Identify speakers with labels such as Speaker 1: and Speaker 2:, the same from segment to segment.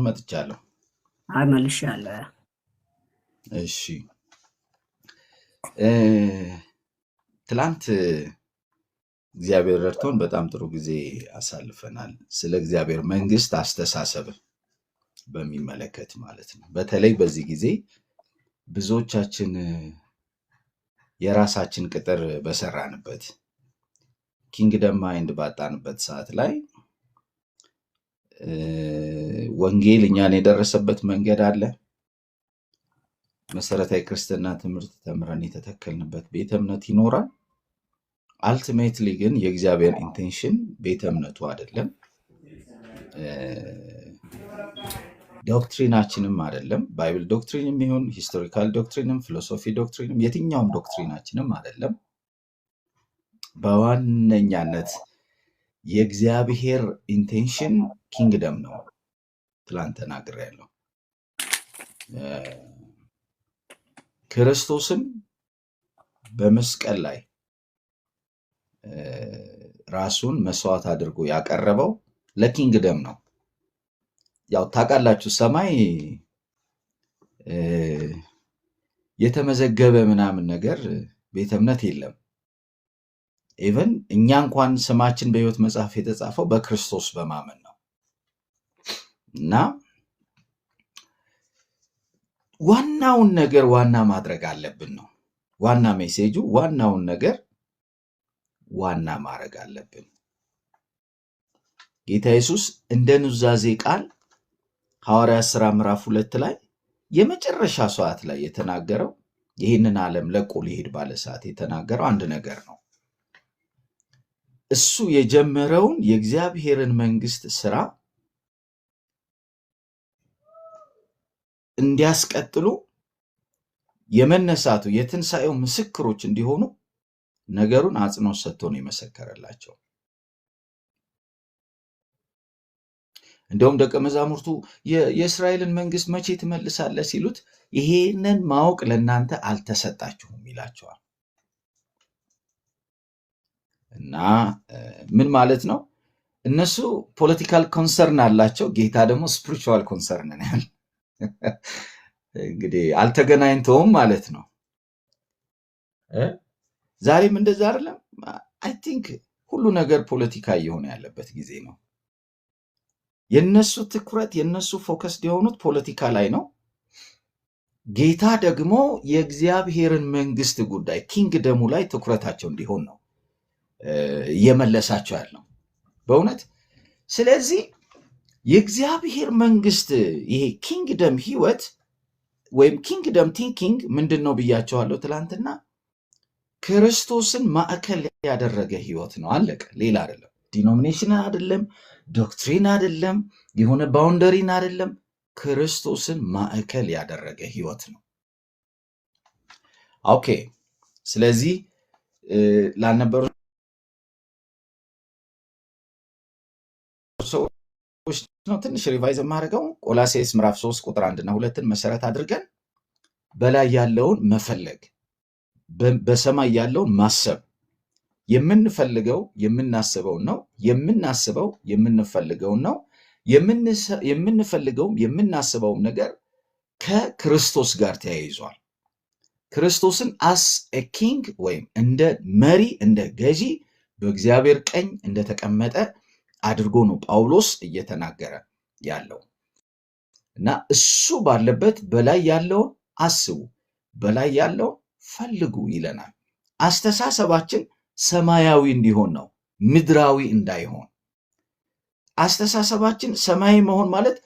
Speaker 1: መጥቻለሁ።
Speaker 2: መልሻለሁ።
Speaker 1: እሺ ትላንት እግዚአብሔር ረድቶን በጣም ጥሩ ጊዜ አሳልፈናል። ስለ እግዚአብሔር መንግስት አስተሳሰብ በሚመለከት ማለት ነው። በተለይ በዚህ ጊዜ ብዙዎቻችን የራሳችን ቅጥር በሰራንበት ኪንግደም ማይንድ ባጣንበት ሰዓት ላይ ወንጌል እኛን የደረሰበት መንገድ አለ። መሰረታዊ ክርስትና ትምህርት ተምረን የተተከልንበት ቤተ እምነት ይኖራል። አልቲሜትሊ ግን የእግዚአብሔር ኢንቴንሽን ቤተ እምነቱ አይደለም፣ ዶክትሪናችንም አይደለም። ባይብል ዶክትሪንም ይሁን ሂስቶሪካል ዶክትሪንም ፊሎሶፊ ዶክትሪንም የትኛውም ዶክትሪናችንም አይደለም። በዋነኛነት የእግዚአብሔር ኢንቴንሽን ኪንግደም ነው። ትላንት ተናግሬያለሁ። ክርስቶስን በመስቀል ላይ ራሱን መስዋዕት አድርጎ ያቀረበው ለኪንግደም ነው። ያው ታውቃላችሁ፣ ሰማይ የተመዘገበ ምናምን ነገር ቤተ እምነት የለም። ኢቨን እኛ እንኳን ስማችን በሕይወት መጽሐፍ የተጻፈው በክርስቶስ በማመን ነው እና ዋናውን ነገር ዋና ማድረግ አለብን ነው ዋና ሜሴጁ። ዋናውን ነገር ዋና ማድረግ አለብን። ጌታ ኢየሱስ እንደ ኑዛዜ ቃል ሐዋርያት ሥራ ምዕራፍ 2 ላይ የመጨረሻ ሰዓት ላይ የተናገረው ይህንን ዓለም ለቆ ሊሄድ ባለ ሰዓት የተናገረው አንድ ነገር ነው። እሱ የጀመረውን የእግዚአብሔርን መንግስት ስራ እንዲያስቀጥሉ የመነሳቱ የትንሣኤው ምስክሮች እንዲሆኑ ነገሩን አጽንኦት ሰጥቶ ነው የመሰከረላቸው። እንደውም ደቀ መዛሙርቱ የእስራኤልን መንግስት መቼ ትመልሳለህ ሲሉት ይሄንን ማወቅ ለእናንተ አልተሰጣችሁም ይላቸዋል። እና ምን ማለት ነው? እነሱ ፖለቲካል ኮንሰርን አላቸው፣ ጌታ ደግሞ ስፒሪቹዋል ኮንሰርን ነው ያለ። እንግዲህ አልተገናኝተውም ማለት ነው። ዛሬም እንደዛ አይደለም። አይ ቲንክ ሁሉ ነገር ፖለቲካ እየሆነ ያለበት ጊዜ ነው። የነሱ ትኩረት የነሱ ፎከስ የሆኑት ፖለቲካ ላይ ነው። ጌታ ደግሞ የእግዚአብሔርን መንግስት ጉዳይ ኪንግደሙ ላይ ትኩረታቸው እንዲሆን ነው እየመለሳቸው ያለው በእውነት። ስለዚህ የእግዚአብሔር መንግስት ይሄ ኪንግደም ህይወት ወይም ኪንግደም ቲንኪንግ ምንድን ነው ብያቸዋለሁ ትላንትና። ክርስቶስን ማዕከል ያደረገ ህይወት ነው። አለቀ። ሌላ አይደለም። ዲኖሚኔሽን አይደለም፣ ዶክትሪን አይደለም፣ የሆነ ባውንደሪን አይደለም። ክርስቶስን ማዕከል ያደረገ ህይወት ነው። ኦኬ። ስለዚህ ላልነበሩ ሰዎች ነው ትንሽ ሪቫይዝ የማደርገው። ቆላሴስ ምዕራፍ 3 ቁጥር 1 እና 2ን መሰረት አድርገን በላይ ያለውን መፈለግ፣ በሰማይ ያለውን ማሰብ። የምንፈልገው የምናስበውን ነው፣ የምናስበው የምንፈልገውን ነው። የምንፈልገውም የምናስበውም ነገር ከክርስቶስ ጋር ተያይዟል። ክርስቶስን አስ ኤ ኪንግ ወይም እንደ መሪ እንደ ገዢ በእግዚአብሔር ቀኝ እንደተቀመጠ አድርጎ ነው ጳውሎስ እየተናገረ ያለው እና እሱ ባለበት በላይ ያለውን አስቡ፣ በላይ ያለውን ፈልጉ ይለናል። አስተሳሰባችን ሰማያዊ እንዲሆን ነው፣ ምድራዊ እንዳይሆን። አስተሳሰባችን ሰማያዊ መሆን ማለት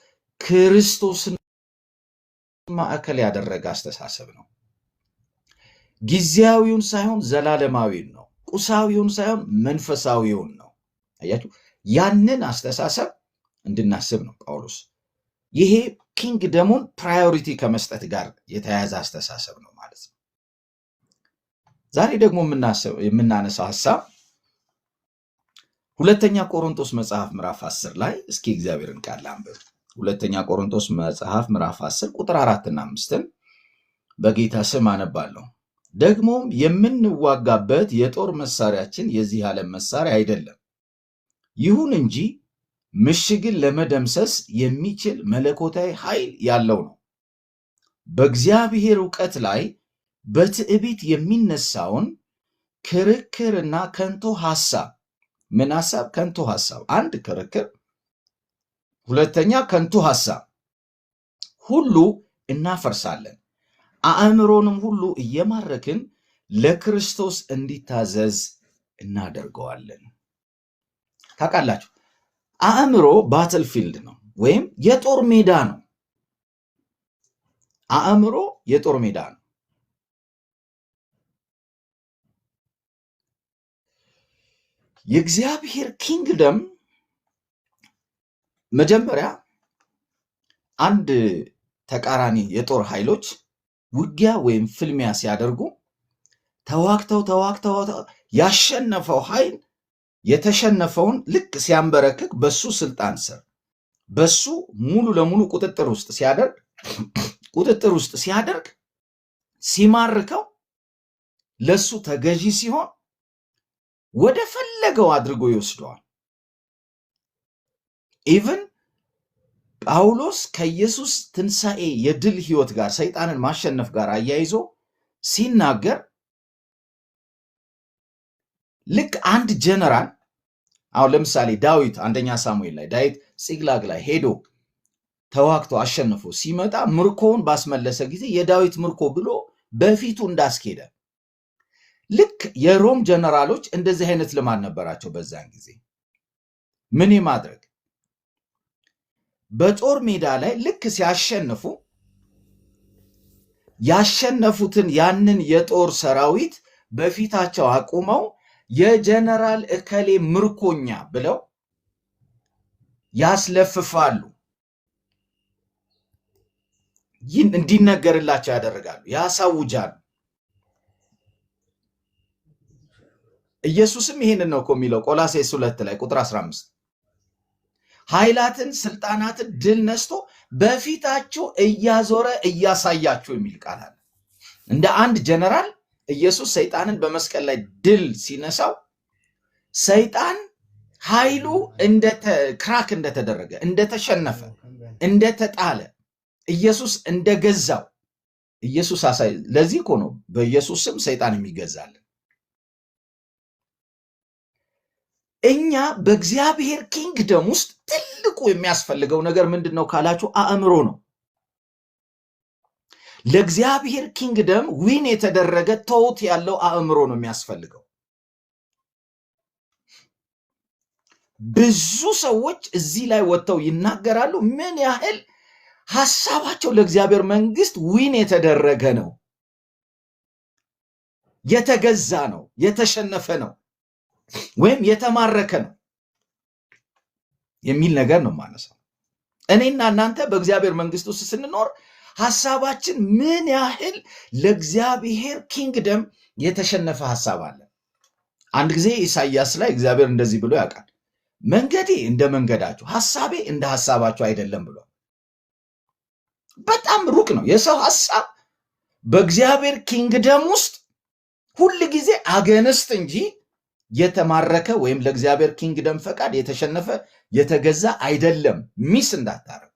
Speaker 1: ክርስቶስን ማዕከል ያደረገ አስተሳሰብ ነው። ጊዜያዊውን ሳይሆን ዘላለማዊውን ነው። ቁሳዊውን ሳይሆን መንፈሳዊውን ነው። አያችሁ፣ ያንን አስተሳሰብ እንድናስብ ነው ጳውሎስ። ይሄ ኪንግደሙን ፕራዮሪቲ ከመስጠት ጋር የተያያዘ አስተሳሰብ ነው ማለት ነው። ዛሬ ደግሞ የምናነሳው ሀሳብ ሁለተኛ ቆሮንቶስ መጽሐፍ ምዕራፍ 10 ላይ እስኪ እግዚአብሔርን ቃል አንብብ። ሁለተኛ ቆሮንቶስ መጽሐፍ ምዕራፍ 10 ቁጥር 4 እና 5ን በጌታ ስም አነባለሁ። ደግሞም የምንዋጋበት የጦር መሳሪያችን የዚህ ዓለም መሳሪያ አይደለም፣ ይሁን እንጂ ምሽግን ለመደምሰስ የሚችል መለኮታዊ ኃይል ያለው ነው። በእግዚአብሔር ዕውቀት ላይ በትዕቢት የሚነሳውን ክርክርና ከንቱ ሐሳብ ምን ሐሳብ? ከንቱ ሐሳብ። አንድ ክርክር፣ ሁለተኛ ከንቱ ሐሳብ ሁሉ እናፈርሳለን፣ አእምሮንም ሁሉ እየማረክን ለክርስቶስ እንዲታዘዝ እናደርገዋለን። ታውቃላችሁ፣ አእምሮ ባትልፊልድ ነው ወይም የጦር ሜዳ ነው። አእምሮ የጦር ሜዳ ነው። የእግዚአብሔር ኪንግደም መጀመሪያ አንድ ተቃራኒ የጦር ኃይሎች ውጊያ ወይም ፍልሚያ ሲያደርጉ ተዋግተው ያሸነፈው ኃይል የተሸነፈውን ልክ ሲያንበረክክ በሱ ስልጣን ስር በሱ ሙሉ ለሙሉ ቁጥጥር ውስጥ ሲያደርግ ሲማርከው ለሱ ተገዢ ሲሆን ወደ ፈለገው አድርጎ ይወስደዋል። ኢቭን ጳውሎስ ከኢየሱስ ትንሣኤ የድል ህይወት ጋር ሰይጣንን ማሸነፍ ጋር አያይዞ ሲናገር ልክ አንድ ጀነራል አሁን ለምሳሌ ዳዊት አንደኛ ሳሙኤል ላይ ዳዊት ጽግላግ ላይ ሄዶ ተዋግቶ አሸንፎ ሲመጣ ምርኮውን ባስመለሰ ጊዜ የዳዊት ምርኮ ብሎ በፊቱ እንዳስኬደ ልክ የሮም ጀነራሎች እንደዚህ አይነት ልማድ ነበራቸው። በዛን ጊዜ ምን ማድረግ በጦር ሜዳ ላይ ልክ ሲያሸንፉ ያሸነፉትን ያንን የጦር ሰራዊት በፊታቸው አቁመው የጀነራል እከሌ ምርኮኛ ብለው ያስለፍፋሉ፣ እንዲነገርላቸው ያደርጋሉ፣ ያሳውጃሉ። ኢየሱስም ይሄንን ነው የሚለው ቆላስይስ 2 ላይ ቁጥር 15 ኃይላትን ስልጣናትን ድል ነስቶ በፊታችሁ እያዞረ እያሳያችሁ የሚል ቃል አለ። እንደ አንድ ጀነራል ኢየሱስ ሰይጣንን በመስቀል ላይ ድል ሲነሳው ሰይጣን ኃይሉ ክራክ እንደተደረገ እንደተሸነፈ እንደተጣለ ኢየሱስ እንደገዛው ኢየሱስ አሳይ። ለዚህ እኮ ነው በኢየሱስ ስም ሰይጣን የሚገዛልን። እኛ በእግዚአብሔር ኪንግደም ውስጥ ትልቁ የሚያስፈልገው ነገር ምንድን ነው ካላችሁ አእምሮ ነው። ለእግዚአብሔር ኪንግደም ዊን የተደረገ ተውት ያለው አእምሮ ነው የሚያስፈልገው። ብዙ ሰዎች እዚህ ላይ ወጥተው ይናገራሉ ምን ያህል ሐሳባቸው ለእግዚአብሔር መንግስት ዊን የተደረገ ነው፣ የተገዛ ነው፣ የተሸነፈ ነው ወይም የተማረከ ነው የሚል ነገር ነው ማነሳው። እኔና እናንተ በእግዚአብሔር መንግስት ውስጥ ስንኖር ሐሳባችን ምን ያህል ለእግዚአብሔር ኪንግደም የተሸነፈ ሐሳብ አለ። አንድ ጊዜ ኢሳይያስ ላይ እግዚአብሔር እንደዚህ ብሎ ያውቃል፣ መንገዴ እንደ መንገዳችሁ ሐሳቤ እንደ ሐሳባችሁ አይደለም ብሎ። በጣም ሩቅ ነው የሰው ሐሳብ በእግዚአብሔር ኪንግደም ውስጥ ሁል ጊዜ አገንስት እንጂ የተማረከ ወይም ለእግዚአብሔር ኪንግደም ፈቃድ የተሸነፈ የተገዛ አይደለም። ሚስ እንዳታረጉ።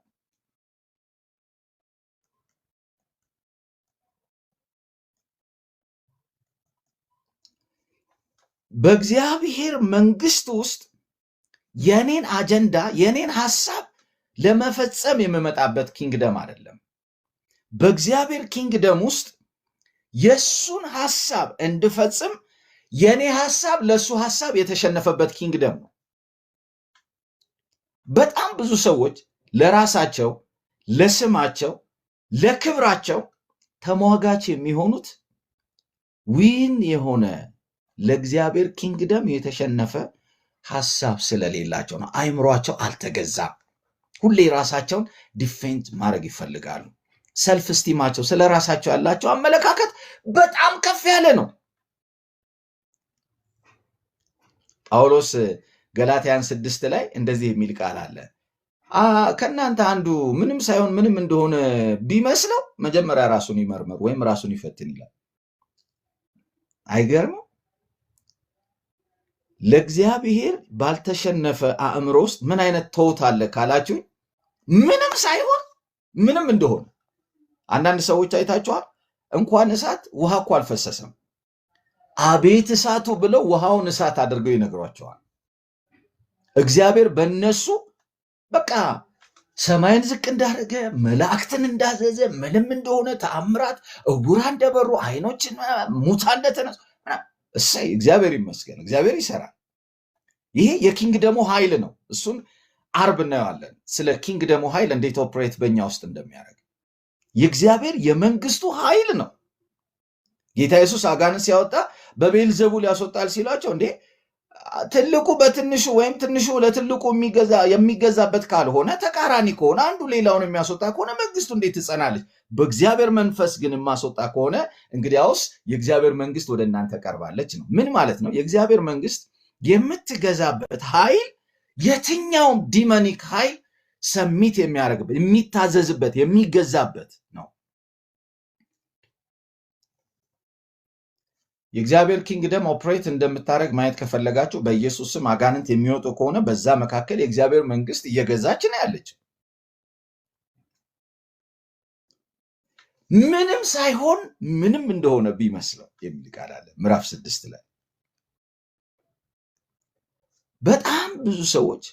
Speaker 1: በእግዚአብሔር መንግስት ውስጥ የኔን አጀንዳ የኔን ሐሳብ ለመፈጸም የምመጣበት ኪንግደም አይደለም። በእግዚአብሔር ኪንግደም ውስጥ የሱን ሐሳብ እንድፈጽም የኔ ሐሳብ ለሱ ሐሳብ የተሸነፈበት ኪንግደም ነው። በጣም ብዙ ሰዎች ለራሳቸው ለስማቸው ለክብራቸው ተሟጋች የሚሆኑት ዊን የሆነ ለእግዚአብሔር ኪንግደም የተሸነፈ ሐሳብ ስለሌላቸው ነው። አይምሯቸው አልተገዛም። ሁሌ ራሳቸውን ዲፌንድ ማድረግ ይፈልጋሉ። ሰልፍ ስቲማቸው ስለ ራሳቸው ያላቸው አመለካከት በጣም ከፍ ያለ ነው። ጳውሎስ ገላትያን 6 ላይ እንደዚህ የሚል ቃል አለ። ከእናንተ አንዱ ምንም ሳይሆን ምንም እንደሆነ ቢመስለው መጀመሪያ ራሱን ይመርመር ወይም ራሱን ይፈትን ይላል። አይገርምም? ለእግዚአብሔር ባልተሸነፈ አእምሮ ውስጥ ምን አይነት ተውት አለ ካላችሁ ምንም ሳይሆን ምንም እንደሆነ አንዳንድ ሰዎች አይታችኋል። እንኳን እሳት ውሃ እኮ አልፈሰሰም አቤት እሳቱ ብለው ውሃውን እሳት አድርገው ይነግሯቸዋል። እግዚአብሔር በእነሱ በቃ ሰማይን ዝቅ እንዳደረገ መላእክትን እንዳዘዘ ምንም እንደሆነ ተአምራት ዕውራን እንደበሩ አይኖችን ሙታን እንደተነሱ እሰይ እግዚአብሔር ይመስገን። እግዚአብሔር ይሰራል። ይሄ የኪንግደሙ ኃይል ነው። እሱን አርብ እናየዋለን፣ ስለ ኪንግደሙ ኃይል እንዴት ኦፕሬት በእኛ ውስጥ እንደሚያደርግ። የእግዚአብሔር የመንግስቱ ኃይል ነው። ጌታ ኢየሱስ አጋንንት ሲያወጣ በቤልዘቡል ያስወጣል ሲሏቸው እንዴ ትልቁ በትንሹ ወይም ትንሹ ለትልቁ የሚገዛበት ካልሆነ ተቃራኒ ከሆነ አንዱ ሌላውን የሚያስወጣ ከሆነ መንግስቱ እንዴት ትጸናለች? በእግዚአብሔር መንፈስ ግን የማስወጣ ከሆነ እንግዲያውስ የእግዚአብሔር መንግስት ወደ እናንተ ቀርባለች ነው። ምን ማለት ነው? የእግዚአብሔር መንግስት የምትገዛበት ኃይል የትኛውም ዲመኒክ ኃይል ሰሚት የሚያደርግበት የሚታዘዝበት የሚገዛበት ነው። የእግዚአብሔር ኪንግደም ኦፕሬት እንደምታደርግ ማየት ከፈለጋችሁ በኢየሱስ ስም አጋንንት የሚወጡ ከሆነ በዛ መካከል የእግዚአብሔር መንግስት እየገዛች ነው ያለች። ምንም ሳይሆን ምንም እንደሆነ ቢመስለው የሚል ቃል አለ ምዕራፍ 6 ላይ። በጣም ብዙ ሰዎች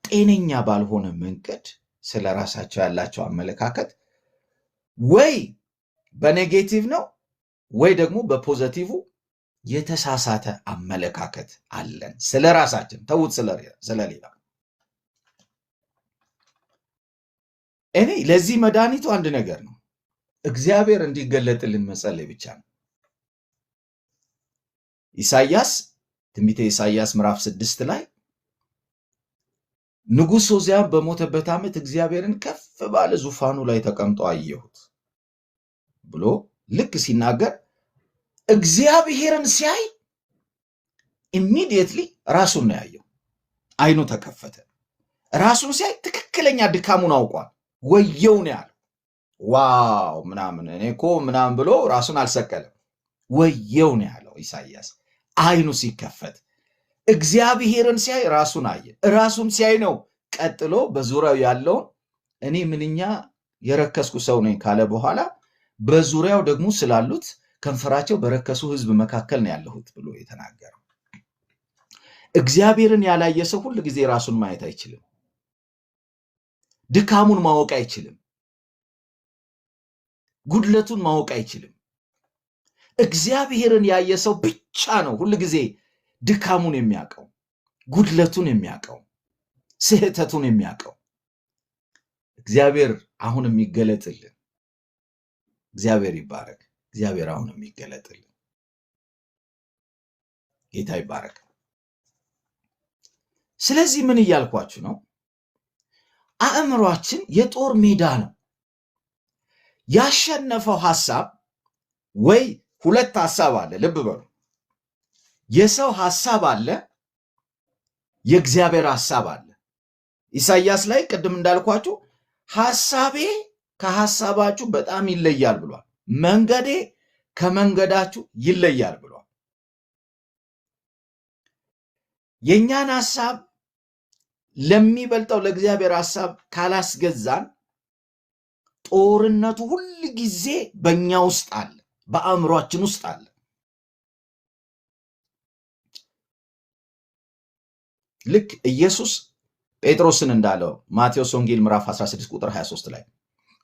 Speaker 1: ጤነኛ ባልሆነ መንገድ ስለ ራሳቸው ያላቸው አመለካከት ወይ በኔጌቲቭ ነው ወይ ደግሞ በፖዚቲቭ የተሳሳተ አመለካከት አለን ስለ ራሳችን። ተውት ስለሌላ። እኔ ለዚህ መድኃኒቱ አንድ ነገር ነው፣ እግዚአብሔር እንዲገለጥልን መጸለይ ብቻ ነው። ትንቢተ ኢሳይያስ ምዕራፍ 6 ላይ ንጉሥ ዖዝያን በሞተበት ዓመት እግዚአብሔርን ከፍ ባለ ዙፋኑ ላይ ተቀምጦ አየሁት ብሎ ልክ ሲናገር እግዚአብሔርን ሲያይ ኢሚዲየትሊ ራሱን ነው ያየው። አይኑ ተከፈተ። ራሱን ሲያይ ትክክለኛ ድካሙን አውቋል። ወየው ነው ያለው። ዋው ምናምን እኔ እኮ ምናምን ብሎ ራሱን አልሰቀለም። ወየው ነው ያለው ኢሳይያስ። አይኑ ሲከፈት እግዚአብሔርን ሲያይ ራሱን አየ። ራሱን ሲያይ ነው ቀጥሎ በዙሪያው ያለውን እኔ ምንኛ የረከስኩ ሰው ነኝ ካለ በኋላ በዙሪያው ደግሞ ስላሉት ከንፈራቸው በረከሱ ሕዝብ መካከል ነው ያለሁት ብሎ የተናገረው። እግዚአብሔርን ያላየ ሰው ሁል ጊዜ ራሱን ማየት አይችልም። ድካሙን ማወቅ አይችልም። ጉድለቱን ማወቅ አይችልም። እግዚአብሔርን ያየ ሰው ብቻ ነው ሁል ጊዜ ድካሙን የሚያውቀው፣ ጉድለቱን የሚያውቀው፣ ስህተቱን የሚያውቀው። እግዚአብሔር አሁን የሚገለጥልን። እግዚአብሔር ይባረክ። እግዚአብሔር አሁን የሚገለጥልን። ጌታ ይባረክ። ስለዚህ ምን እያልኳችሁ ነው? አእምሯችን የጦር ሜዳ ነው። ያሸነፈው ሐሳብ ወይ ሁለት ሐሳብ አለ። ልብ በሉ። የሰው ሐሳብ አለ፣ የእግዚአብሔር ሐሳብ አለ። ኢሳይያስ ላይ ቅድም እንዳልኳችሁ ሐሳቤ ከሐሳባችሁ በጣም ይለያል ብሏል። መንገዴ ከመንገዳችሁ ይለያል ብሏል። የእኛን ሐሳብ ለሚበልጠው ለእግዚአብሔር ሐሳብ ካላስገዛን ጦርነቱ ሁል ጊዜ በእኛ ውስጥ አለ፣ በአእምሯችን ውስጥ አለ። ልክ ኢየሱስ ጴጥሮስን እንዳለው ማቴዎስ ወንጌል ምዕራፍ 16 ቁጥር 23 ላይ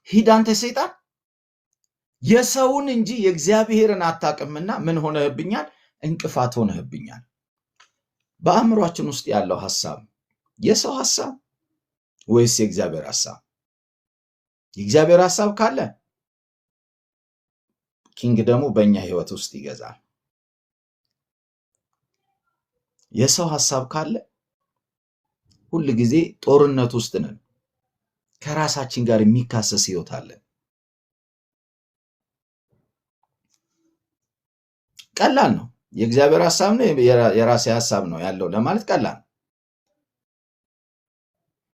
Speaker 1: ሂድ አንተ ሰይጣን የሰውን እንጂ የእግዚአብሔርን አታውቅምና ምን ሆነህብኛል? እንቅፋት ሆነህብኛል። በአእምሯችን ውስጥ ያለው ሐሳብ የሰው ሐሳብ ወይስ የእግዚአብሔር ሐሳብ? የእግዚአብሔር ሐሳብ ካለ ኪንግደሙ በእኛ ህይወት ውስጥ ይገዛል። የሰው ሐሳብ ካለ ሁል ጊዜ ጦርነት ውስጥ ነን። ከራሳችን ጋር የሚካሰስ ህይወት አለን። ቀላል ነው። የእግዚአብሔር ሐሳብ ነው የራሴ ሐሳብ ነው ያለው ለማለት ቀላል ነው።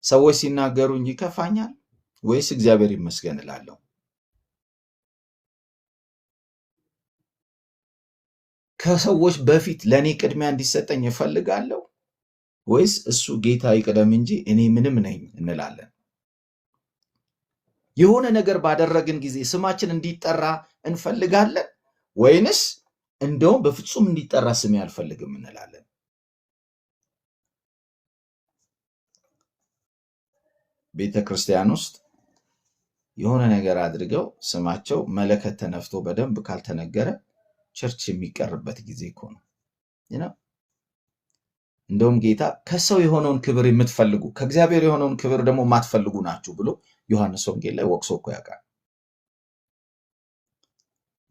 Speaker 1: ሰዎች ሲናገሩኝ ይከፋኛል ወይስ እግዚአብሔር ይመስገን እላለሁ? ከሰዎች በፊት ለእኔ ቅድሚያ እንዲሰጠኝ እፈልጋለሁ ወይስ እሱ ጌታ ይቅደም እንጂ እኔ ምንም ነኝ እንላለን? የሆነ ነገር ባደረግን ጊዜ ስማችን እንዲጠራ እንፈልጋለን ወይንስ እንደውም በፍጹም እንዲጠራ ስሜ አልፈልግም እንላለን? ቤተ ክርስቲያን ውስጥ የሆነ ነገር አድርገው ስማቸው መለከት ተነፍቶ በደንብ ካልተነገረ ቸርች የሚቀርበት ጊዜ እኮ ነው። እንደውም ጌታ ከሰው የሆነውን ክብር የምትፈልጉ ከእግዚአብሔር የሆነውን ክብር ደግሞ የማትፈልጉ ናችሁ ብሎ ዮሐንስ ወንጌል ላይ ወቅሶ እኮ ያውቃል።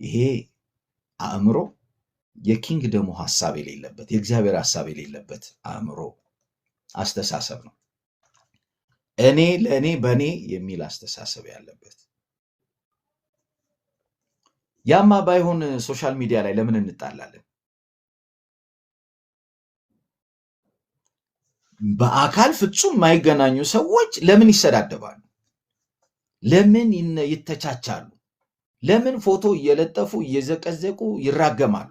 Speaker 1: ይሄ አእምሮ የኪንግደሙ ሐሳብ የሌለበት የእግዚአብሔር ሐሳብ የሌለበት አእምሮ አስተሳሰብ ነው። እኔ ለእኔ በእኔ የሚል አስተሳሰብ ያለበት። ያማ ባይሆን ሶሻል ሚዲያ ላይ ለምን እንጣላለን? በአካል ፍጹም የማይገናኙ ሰዎች ለምን ይሰዳደባሉ? ለምን ይተቻቻሉ? ለምን ፎቶ እየለጠፉ እየዘቀዘቁ ይራገማሉ?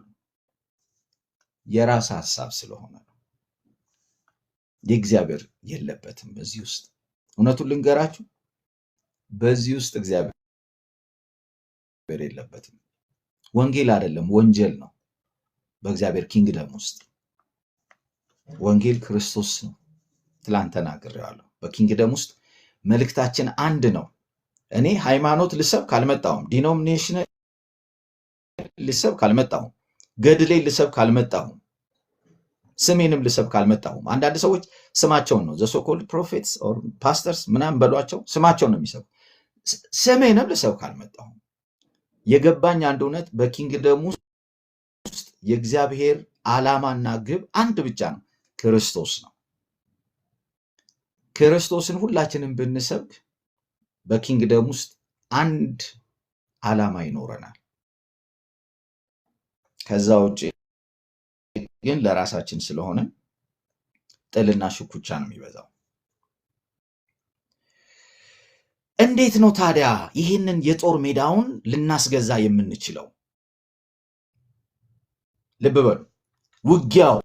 Speaker 1: የራስ ሐሳብ ስለሆነ ነው። የእግዚአብሔር የለበትም በዚህ ውስጥ። እውነቱን ልንገራችሁ፣ በዚህ ውስጥ እግዚአብሔር የለበትም። ወንጌል አይደለም ወንጀል ነው። በእግዚአብሔር ኪንግደም ውስጥ ወንጌል ክርስቶስ ነው። ትላንት ተናግሬዋለሁ። በኪንግደም ውስጥ መልእክታችን አንድ ነው። እኔ ሃይማኖት ልሰብክ አልመጣሁም። ዲኖሚኔሽን ልሰብክ አልመጣሁም። ገድሌ ልሰብክ አልመጣሁም። ስሜንም ልሰብክ አልመጣሁም። አንዳንድ ሰዎች ስማቸውን ነው ዘሶኮልድ ፕሮፌትስ ኦር ፓስተርስ ምናምን በሏቸው፣ ስማቸውን ነው የሚሰብኩ። ስሜንም ልሰብክ አልመጣሁም። የገባኝ አንድ እውነት በኪንግደም ውስጥ የእግዚአብሔር ዓላማና ግብ አንድ ብቻ ነው፣ ክርስቶስ ነው። ክርስቶስን ሁላችንም ብንሰብክ በኪንግደም ውስጥ አንድ ዓላማ ይኖረናል። ከዛ ውጭ ግን ለራሳችን ስለሆነ ጥልና ሽኩቻ ነው የሚበዛው። እንዴት ነው ታዲያ ይህንን የጦር ሜዳውን ልናስገዛ የምንችለው? ልብ በሉ፣ ውጊያው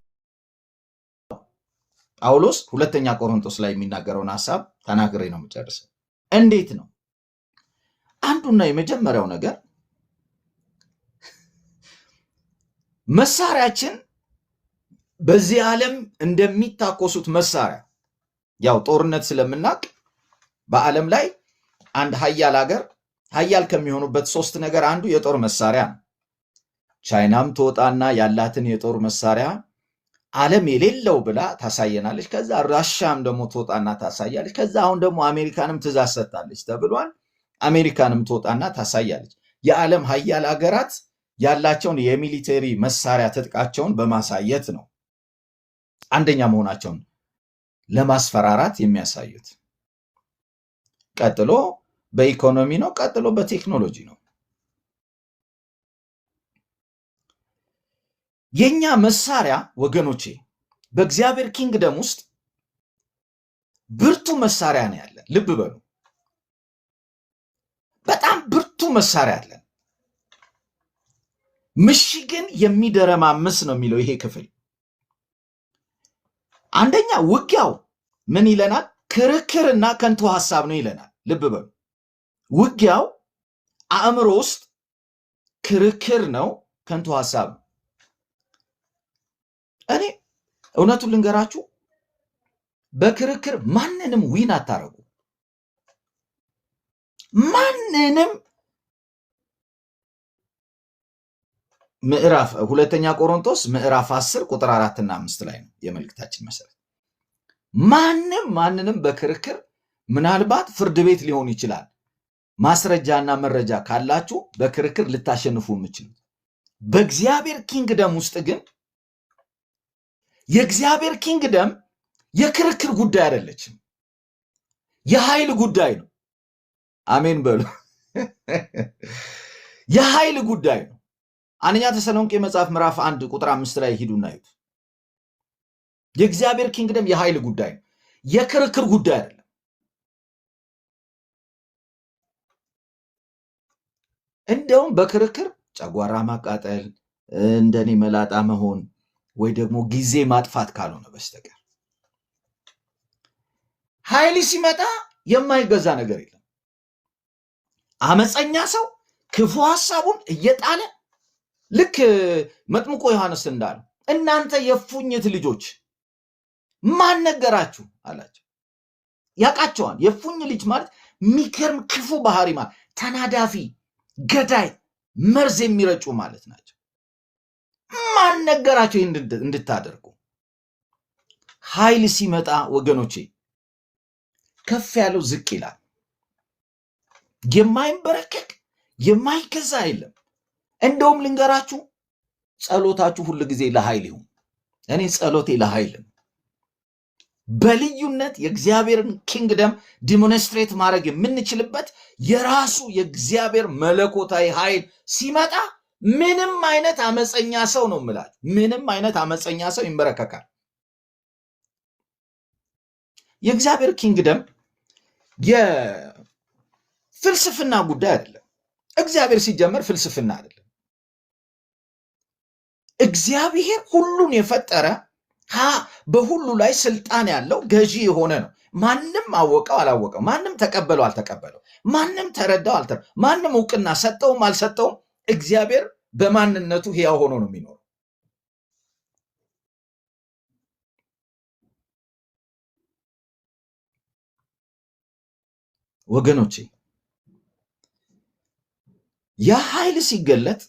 Speaker 1: ጳውሎስ ሁለተኛ ቆሮንቶስ ላይ የሚናገረውን ሐሳብ ተናግሬ ነው የምጨርሰው። እንዴት ነው? አንዱና የመጀመሪያው ነገር መሳሪያችን በዚህ ዓለም እንደሚታኮሱት መሳሪያ፣ ያው ጦርነት ስለምናውቅ በዓለም ላይ አንድ ሀያል ሀገር ሀያል ከሚሆኑበት ሶስት ነገር አንዱ የጦር መሳሪያ ነው። ቻይናም ትወጣና ያላትን የጦር መሳሪያ ዓለም የሌለው ብላ ታሳየናለች። ከዛ ራሻም ደግሞ ትወጣና ታሳያለች። ከዛ አሁን ደግሞ አሜሪካንም ትእዛዝ ሰጥታለች ተብሏል። አሜሪካንም ትወጣና ታሳያለች። የዓለም ሀያል ሀገራት ያላቸውን የሚሊተሪ መሳሪያ ትጥቃቸውን በማሳየት ነው አንደኛ መሆናቸውን ለማስፈራራት የሚያሳዩት። ቀጥሎ በኢኮኖሚ ነው፣ ቀጥሎ በቴክኖሎጂ ነው። የኛ መሳሪያ ወገኖቼ በእግዚአብሔር ኪንግደም ውስጥ ብርቱ መሳሪያ ነው ያለን። ልብ በሉ፣ በጣም ብርቱ መሳሪያ አለን። ምሽግን የሚደረማምስ ነው የሚለው ይሄ ክፍል። አንደኛ ውጊያው ምን ይለናል? ክርክርና ከንቱ ሐሳብ ነው ይለናል። ልብ በሉ፣ ውጊያው አእምሮ ውስጥ ክርክር ነው፣ ከንቱ ሐሳብ ነው። እኔ እውነቱን ልንገራችሁ፣ በክርክር ማንንም ዊን አታረጉ። ማንንም ምዕራፍ ሁለተኛ ቆሮንቶስ ምዕራፍ 10 ቁጥር 4 እና 5 ላይ ነው የመልእክታችን መሰረት። ማንንም በክርክር ምናልባት ፍርድ ቤት ሊሆን ይችላል፣ ማስረጃና መረጃ ካላችሁ በክርክር ልታሸንፉ የምችሉት። በእግዚአብሔር ኪንግደም ውስጥ ግን የእግዚአብሔር ኪንግደም የክርክር ጉዳይ አይደለችም፣ የኃይል ጉዳይ ነው። አሜን በሉ። የኃይል ጉዳይ ነው። አንደኛ ተሰሎንቄ መጽሐፍ ምዕራፍ 1 ቁጥር 5 ላይ ሂዱና እዩት። የእግዚአብሔር ኪንግደም የኃይል ጉዳይ ነው፣ የክርክር ጉዳይ አይደለም። እንደውም በክርክር ጨጓራ ማቃጠል፣ እንደኔ መላጣ መሆን ወይ ደግሞ ጊዜ ማጥፋት ካልሆነ በስተቀር ኃይል ሲመጣ የማይገዛ ነገር የለም። አመፀኛ ሰው ክፉ ሐሳቡን እየጣለ ልክ መጥምቆ ዮሐንስ እንዳለው እናንተ የፉኝት ልጆች ማን ነገራችሁ አላቸው። ያውቃቸዋል። የፉኝ ልጅ ማለት የሚገርም ክፉ ባህሪ ማለት ተናዳፊ፣ ገዳይ፣ መርዝ የሚረጩ ማለት ናቸው። ማን ነገራቸው ይህን እንድታደርጉ? ኃይል ሲመጣ ወገኖቼ ከፍ ያለው ዝቅ ይላል። የማይንበረከክ የማይገዛ የለም። እንደውም ልንገራችሁ፣ ጸሎታችሁ ሁሉ ጊዜ ለኃይል ይሁን። እኔ ጸሎቴ ለኃይል ነው። በልዩነት የእግዚአብሔርን ኪንግደም ዲሞንስትሬት ማድረግ የምንችልበት የራሱ የእግዚአብሔር መለኮታዊ ኃይል ሲመጣ ምንም አይነት አመፀኛ ሰው ነው የምላችሁ፣ ምንም አይነት አመፀኛ ሰው ይንበረከካል። የእግዚአብሔር ኪንግደም የፍልስፍና ጉዳይ አይደለም። እግዚአብሔር ሲጀመር ፍልስፍና አይደለም። እግዚአብሔር ሁሉን የፈጠረ በሁሉ ላይ ስልጣን ያለው ገዢ የሆነ ነው። ማንም አወቀው አላወቀው፣ ማንም ተቀበለው አልተቀበለው፣ ማንም ተረዳው አልተረዳው፣ ማንም እውቅና ሰጠውም አልሰጠውም፣ እግዚአብሔር በማንነቱ ሕያው ሆኖ ነው የሚኖረው። ወገኖቼ ያ ኃይል ሲገለጥ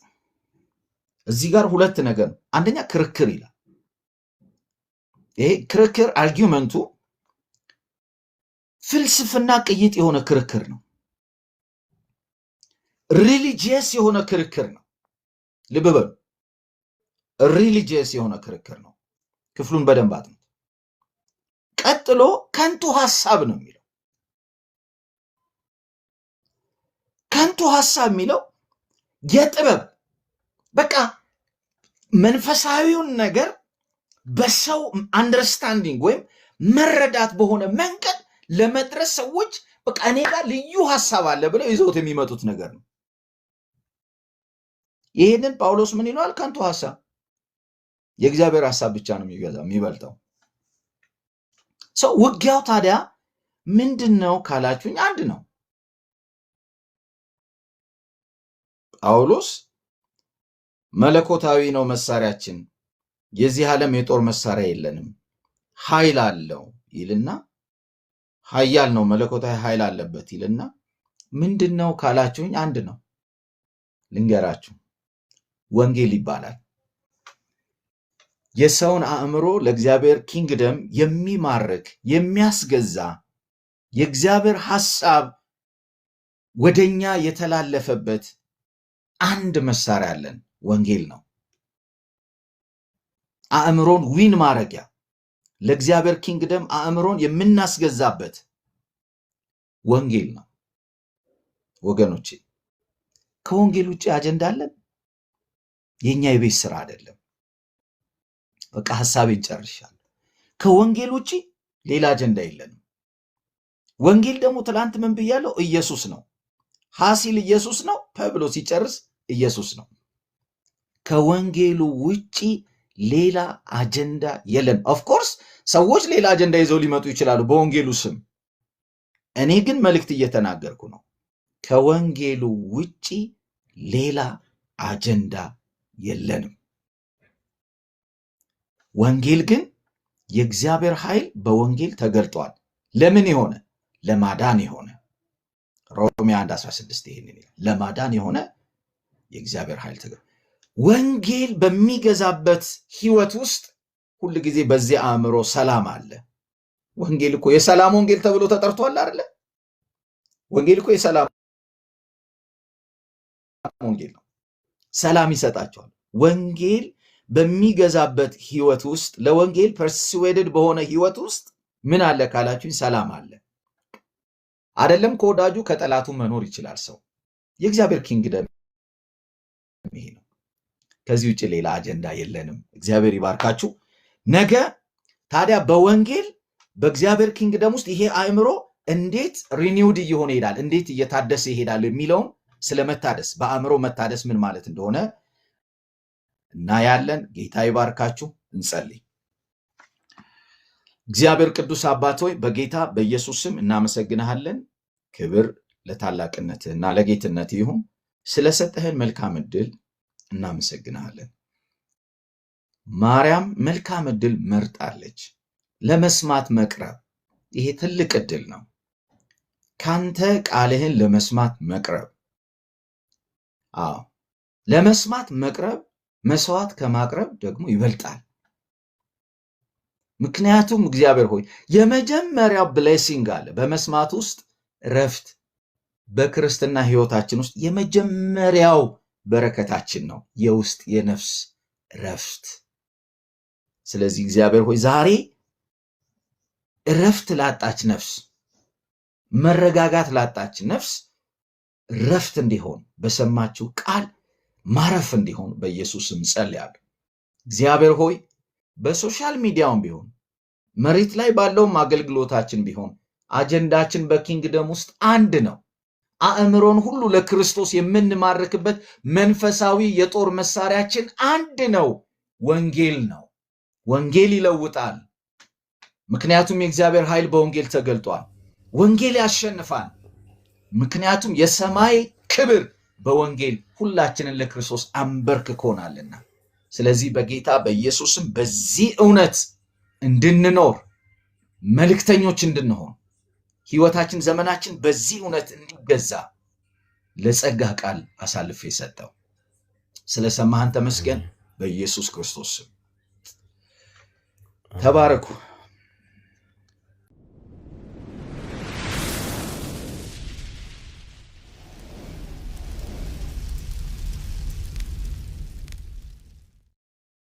Speaker 1: እዚህ ጋር ሁለት ነገር ነው። አንደኛ ክርክር ይላል። ይሄ ክርክር አርጊመንቱ ፍልስፍና ቅይጥ የሆነ ክርክር ነው። ሪሊጂየስ የሆነ ክርክር ነው። ልብ በሉ፣ ሪሊጂየስ የሆነ ክርክር ነው። ክፍሉን በደንብ አጥኑት። ቀጥሎ ከንቱ ሐሳብ ነው የሚለው። ከንቱ ሐሳብ የሚለው የጥበብ በቃ መንፈሳዊውን ነገር በሰው አንደርስታንዲንግ ወይም መረዳት በሆነ መንገድ ለመድረስ ሰዎች በቃ እኔ ጋር ልዩ ሐሳብ አለ ብለው ይዘውት የሚመጡት ነገር ነው። ይህንን ጳውሎስ ምን ይለዋል? ከንቱ ሐሳብ። የእግዚአብሔር ሐሳብ ብቻ ነው የሚበልጠው። ሰው ውጊያው ታዲያ ምንድን ነው ካላችሁኝ፣ አንድ ነው። ጳውሎስ መለኮታዊ ነው መሳሪያችን፣ የዚህ ዓለም የጦር መሳሪያ የለንም፣ ኃይል አለው ይልና ኃያል ነው መለኮታዊ ኃይል አለበት ይልና ምንድን ነው ካላችሁኝ፣ አንድ ነው። ልንገራችሁ፣ ወንጌል ይባላል። የሰውን አእምሮ ለእግዚአብሔር ኪንግደም የሚማርክ የሚያስገዛ የእግዚአብሔር ሐሳብ ወደኛ የተላለፈበት አንድ መሳሪያ አለን፣ ወንጌል ነው። አእምሮን ዊን ማረጊያ ለእግዚአብሔር ኪንግደም አእምሮን የምናስገዛበት ወንጌል ነው። ወገኖቼ ከወንጌል ውጭ አጀንዳ አለን? የኛ የቤት ስራ አይደለም። በቃ ሐሳቤን ጨርሻለሁ። ከወንጌል ውጭ ሌላ አጀንዳ የለንም። ወንጌል ደግሞ ትላንት ምን ብያለሁ? ኢየሱስ ነው። ሐሲል ኢየሱስ ነው፣ ብሎ ሲጨርስ ኢየሱስ ነው። ከወንጌሉ ውጪ ሌላ አጀንዳ የለን። ኦፍኮርስ ሰዎች ሌላ አጀንዳ ይዘው ሊመጡ ይችላሉ በወንጌሉ ስም። እኔ ግን መልእክት እየተናገርኩ ነው። ከወንጌሉ ውጪ ሌላ አጀንዳ የለንም። ወንጌል ግን የእግዚአብሔር ኃይል በወንጌል ተገልጧል። ለምን የሆነ? ለማዳን የሆነ ሮሜ 1:16 ይሄንን ይላል። ለማዳን የሆነ የእግዚአብሔር ኃይል ተገልጧል። ወንጌል በሚገዛበት ህይወት ውስጥ ሁል ጊዜ በዚህ አእምሮ ሰላም አለ። ወንጌል እኮ የሰላም ወንጌል ተብሎ ተጠርቷል አይደለ? ወንጌል እኮ የሰላም ወንጌል ነው። ሰላም ይሰጣቸዋል። ወንጌል በሚገዛበት ህይወት ውስጥ ለወንጌል ፐርስዌድድ በሆነ ህይወት ውስጥ ምን አለ ካላችሁኝ፣ ሰላም አለ። አይደለም ከወዳጁ ከጠላቱ መኖር ይችላል ሰው። የእግዚአብሔር ኪንግደም ይሄ ነው። ከዚህ ውጭ ሌላ አጀንዳ የለንም። እግዚአብሔር ይባርካችሁ። ነገ ታዲያ በወንጌል በእግዚአብሔር ኪንግደም ውስጥ ይሄ አእምሮ እንዴት ሪኒውድ እየሆነ ይሄዳል፣ እንዴት እየታደሰ ይሄዳል የሚለውን ስለመታደስ በአእምሮ መታደስ ምን ማለት እንደሆነ እናያለን። ጌታ ይባርካችሁ። እንጸልይ። እግዚአብሔር ቅዱስ አባት ሆይ በጌታ በኢየሱስ ስም እናመሰግንሃለን። ክብር ለታላቅነትህና ለጌትነት ይሁን። ስለሰጠህን መልካም ዕድል እናመሰግንሃለን። ማርያም መልካም ዕድል መርጣለች። ለመስማት መቅረብ፣ ይሄ ትልቅ ዕድል ነው። ካንተ ቃልህን ለመስማት መቅረብ። ለመስማት መቅረብ መስዋዕት ከማቅረብ ደግሞ ይበልጣል። ምክንያቱም እግዚአብሔር ሆይ የመጀመሪያው ብሌሲንግ አለ በመስማት ውስጥ ረፍት። በክርስትና ህይወታችን ውስጥ የመጀመሪያው በረከታችን ነው የውስጥ የነፍስ ረፍት። ስለዚህ እግዚአብሔር ሆይ ዛሬ ረፍት ላጣች ነፍስ፣ መረጋጋት ላጣች ነፍስ ረፍት እንዲሆን በሰማችው ቃል ማረፍ እንዲሆን በኢየሱስም ጸልያለሁ። እግዚአብሔር ሆይ በሶሻል ሚዲያውም ቢሆን መሬት ላይ ባለውም አገልግሎታችን ቢሆን አጀንዳችን በኪንግደም ውስጥ አንድ ነው። አእምሮን ሁሉ ለክርስቶስ የምንማርክበት መንፈሳዊ የጦር መሳሪያችን አንድ ነው፣ ወንጌል ነው። ወንጌል ይለውጣል። ምክንያቱም የእግዚአብሔር ኃይል በወንጌል ተገልጧል። ወንጌል ያሸንፋል። ምክንያቱም የሰማይ ክብር በወንጌል ሁላችንን ለክርስቶስ አንበርክኮናልና። ስለዚህ በጌታ በኢየሱስም በዚህ እውነት እንድንኖር መልእክተኞች እንድንሆን ህይወታችን ዘመናችን በዚህ እውነት እንዲገዛ ለጸጋ ቃል አሳልፌ ሰጠው። ስለሰማህን ተመስገን። በኢየሱስ ክርስቶስ ስም ተባረኩ።